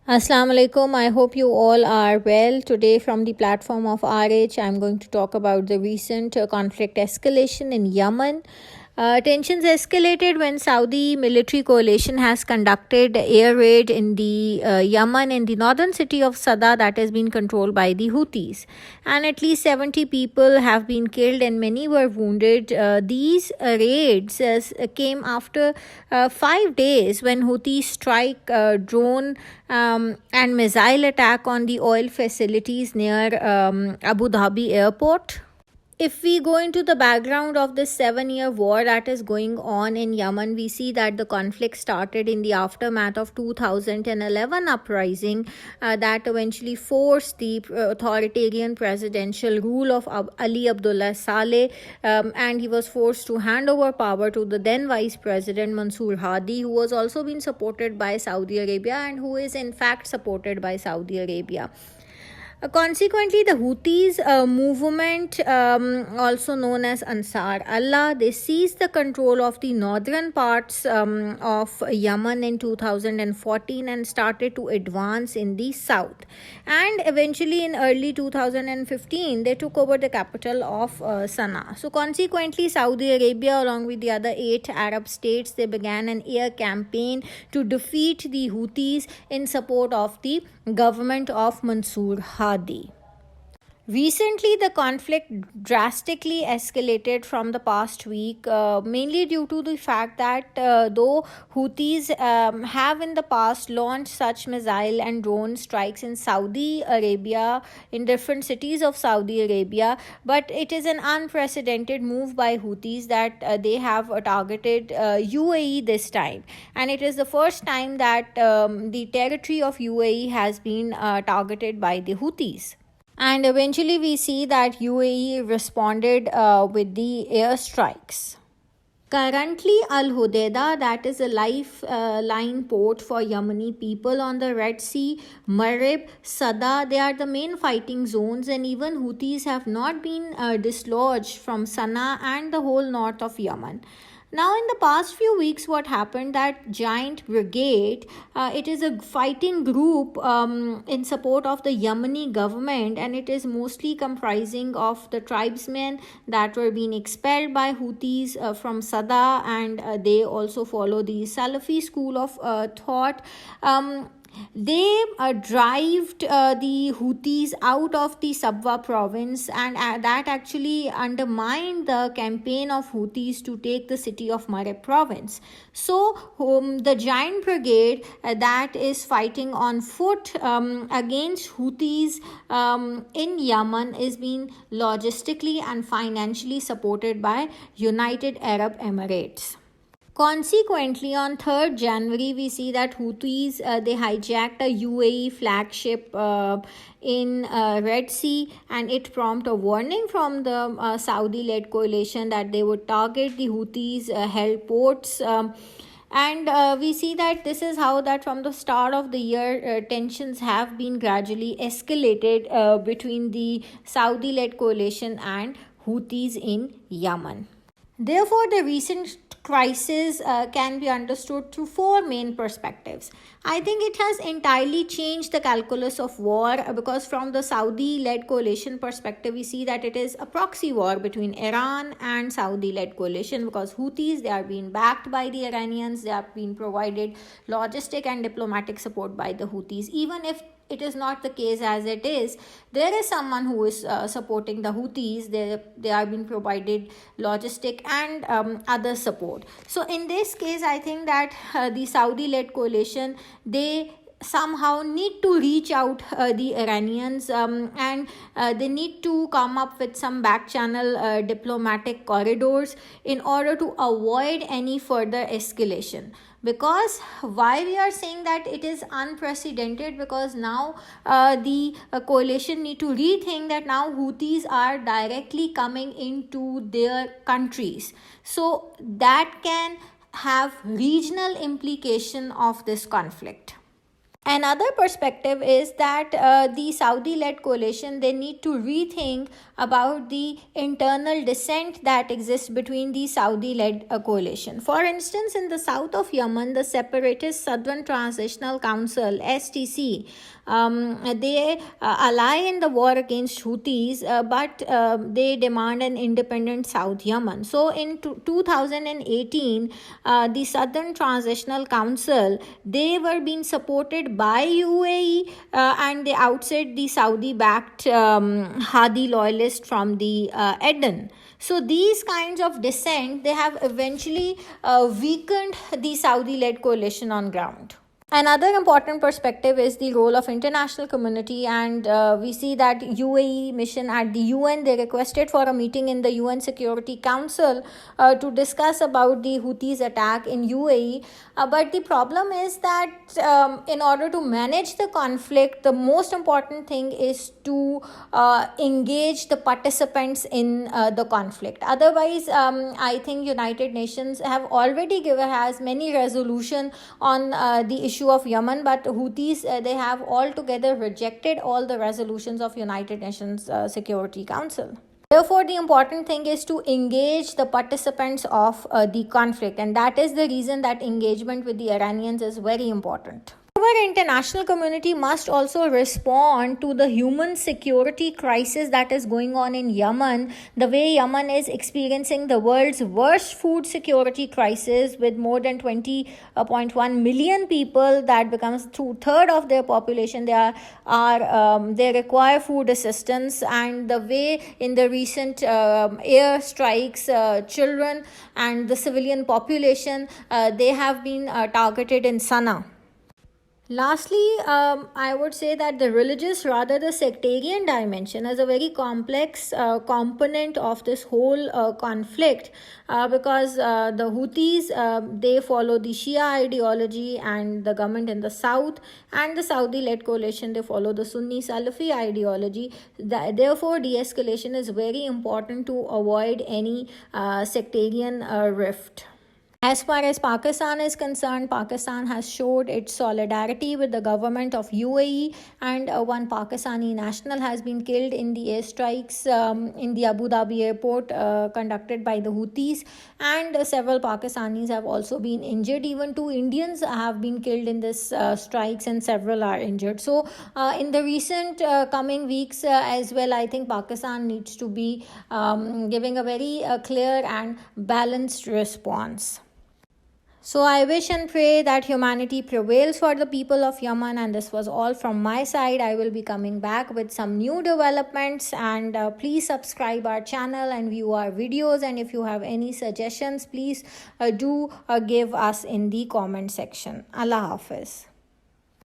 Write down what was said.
Assalamu alaikum. I hope you all are well. Today, from the platform of RH, I'm going to talk about the recent conflict escalation in Yemen. Tensions escalated when Saudi military coalition has conducted air raid in the Yemen in the northern city of Sada that has been controlled by the Houthis, and at least 70 people have been killed and many were wounded. These raids came after 5 days when Houthis strike drone and missile attack on the oil facilities near Abu Dhabi airport. If we go into the background of this 7 year war that is going on in Yemen, we see that the conflict started in the aftermath of 2011 uprising that eventually forced the authoritarian presidential rule of Ali Abdullah Saleh, and he was forced to hand over power to the then Vice President Mansour Hadi, who was also being supported by Saudi Arabia and who is in fact supported by Saudi Arabia. Consequently, the Houthis movement, also known as Ansar Allah, they seized the control of the northern parts of Yemen in 2014 and started to advance in the south. And eventually, in early 2015, they took over the capital of Sana'a. So, consequently, Saudi Arabia, along with the other 8 Arab states, they began an air campaign to defeat the Houthis in support of the government of Mansour Hadi. Recently, the conflict drastically escalated from the past week, mainly due to the fact that though Houthis have in the past launched such missile and drone strikes in Saudi Arabia, in different cities of Saudi Arabia, but it is an unprecedented move by Houthis that they have targeted UAE this time. And it is the first time that the territory of UAE has been targeted by the Houthis. And eventually, we see that UAE responded with the airstrikes. Currently, Al Hudaydah, that is a lifeline port for Yemeni people on the Red Sea, Marib, Sada, they are the main fighting zones, and even Houthis have not been dislodged from Sana'a and the whole north of Yemen. Now, in the past few weeks, what happened that giant brigade, it is a fighting group in support of the Yemeni government, and it is mostly comprising of the tribesmen that were being expelled by Houthis from Sada, and they also follow the Salafi school of thought. They drived the Houthis out of the Sabwa province, and that actually undermined the campaign of Houthis to take the city of Marib province. So, the giant brigade that is fighting on foot against Houthis in Yemen is being logistically and financially supported by United Arab Emirates. Consequently, on 3rd January, we see that Houthis they hijacked a UAE flagship in Red Sea, and it prompted a warning from the Saudi-led coalition that they would target the Houthis held ports. And we see that this is how that from the start of the year tensions have been gradually escalated between the Saudi-led coalition and Houthis in Yemen. Therefore, the recent crisis can be understood through four main perspectives. I think it has entirely changed the calculus of war because from the Saudi-led coalition perspective, we see that it is a proxy war between Iran and Saudi-led coalition because Houthis, they are being backed by the Iranians, they are being provided logistic and diplomatic support by the Houthis. Even if it is not the case as it is, there is someone who is supporting the Houthis. They are being provided logistic and other support. So in this case, I think that the Saudi-led coalition, they somehow need to reach out the Iranians, and they need to come up with some back channel diplomatic corridors in order to avoid any further escalation. Because why we are saying that it is unprecedented, because now the coalition need to rethink that now Houthis are directly coming into their countries, so that can have regional implication of this conflict. Another perspective is that the Saudi-led coalition, they need to rethink about the internal dissent that exists between the Saudi-led coalition. For instance, in the south of Yemen, the separatist Southern Transitional Council (STC), they ally in the war against Houthis, but they demand an independent South Yemen. So in 2018, the Southern Transitional Council, they were being supported by UAE, and they ousted the Saudi-backed Hadi loyalist from the Eden. So these kinds of dissent, they have eventually weakened the Saudi-led coalition on ground. Another important perspective is the role of international community, and we see that UAE mission at the UN, they requested for a meeting in the UN Security Council to discuss about the Houthis attack in UAE. But the problem is that in order to manage the conflict, the most important thing is to engage the participants in the conflict. Otherwise, I think United Nations have already given has many resolution on the issue of Yemen, but Houthis, they have altogether rejected all the resolutions of United Nations Security Council. Therefore, the important thing is to engage the participants of the conflict, and that is the reason that engagement with the Iranians is very important. However, international community must also respond to the human security crisis that is going on in Yemen. The way Yemen is experiencing the world's worst food security crisis, with more than 20.1 million people, that becomes two-thirds of their population. They require food assistance, and the way in the recent air strikes, children and the civilian population, they have been targeted in Sana'a. Lastly, I would say that the religious, rather the sectarian dimension, is a very complex component of this whole conflict, because the Houthis, they follow the Shia ideology, and the government in the south and the Saudi-led coalition, they follow the Sunni Salafi ideology. Therefore, de-escalation is very important to avoid any sectarian rift. As far as Pakistan is concerned, Pakistan has showed its solidarity with the government of UAE, and one Pakistani national has been killed in the airstrikes in the Abu Dhabi airport conducted by the Houthis, and several Pakistanis have also been injured. Even 2 Indians have been killed in this strikes, and several are injured. So in the recent coming weeks as well, I think Pakistan needs to be giving a very clear and balanced response. So I wish and pray that humanity prevails for the people of Yemen, and this was all from my side. I will be coming back with some new developments, and please subscribe our channel and view our videos, and if you have any suggestions, please do give us in the comment section. Allah Hafiz.